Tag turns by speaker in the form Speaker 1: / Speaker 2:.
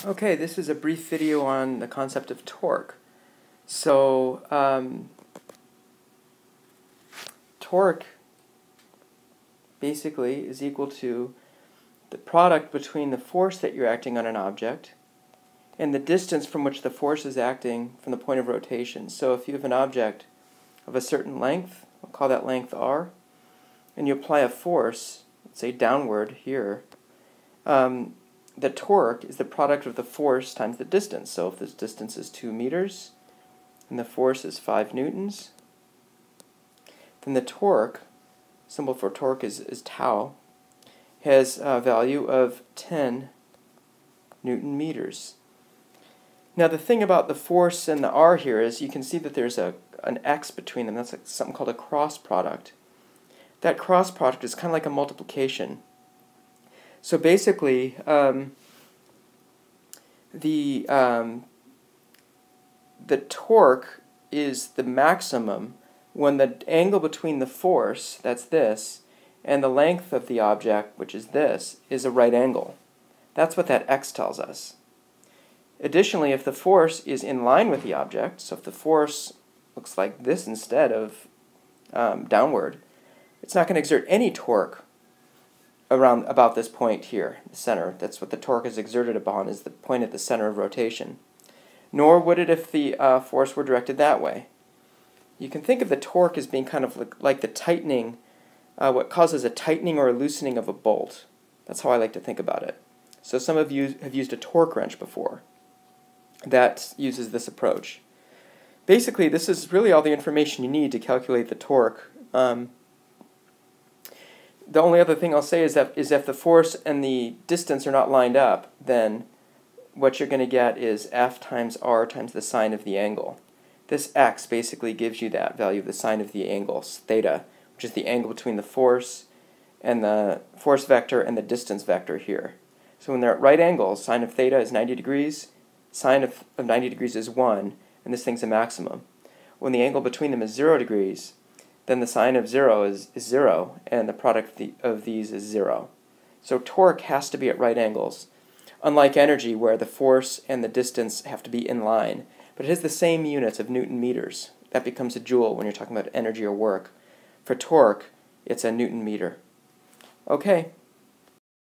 Speaker 1: Okay, this is a brief video on the concept of torque. So, torque basically is equal to the product between the force that you're acting on an object and the distance from which the force is acting from the point of rotation. So if you have an object of a certain length, we'll call that length r, and you apply a force, let's say downward here, the torque is the product of the force times the distance. So if this distance is 2 meters and the force is 5 newtons, then the torque, symbol for torque is tau, has a value of 10 Newton meters. Now the thing about the force and the r here is you can see that there's an x between them. That's like something called a cross product. That cross product is kind of like a multiplication. So basically, the torque is the maximum when the angle between the force, that's this, and the length of the object, which is this, is a right angle. That's what that x tells us. Additionally, if the force is in line with the object, so if the force looks like this instead of downward, it's not going to exert any torque around about this point here, the center. That's what the torque is exerted upon, is the point at the center of rotation. Nor would it if the force were directed that way. You can think of the torque as being kind of like the tightening, what causes a tightening or a loosening of a bolt. That's how I like to think about it. So some of you have used a torque wrench before. That uses this approach. Basically, this is really all the information you need to calculate the torque. The only other thing I'll say is that if the force and the distance are not lined up, then what you're going to get is F times R times the sine of the angle. This x basically gives you that value of the sine of the angle, theta, which is the angle between the force and the force vector and the distance vector here. So when they're at right angles, sine of theta is 90 degrees, sine of 90 degrees is 1, and this thing's a maximum. When the angle between them is 0 degrees, then the sine of 0 is 0, and the product of these is 0. So torque has to be at right angles, unlike energy where the force and the distance have to be in line. But it has the same units of Newton meters. That becomes a joule when you're talking about energy or work. For torque, it's a Newton meter. Okay.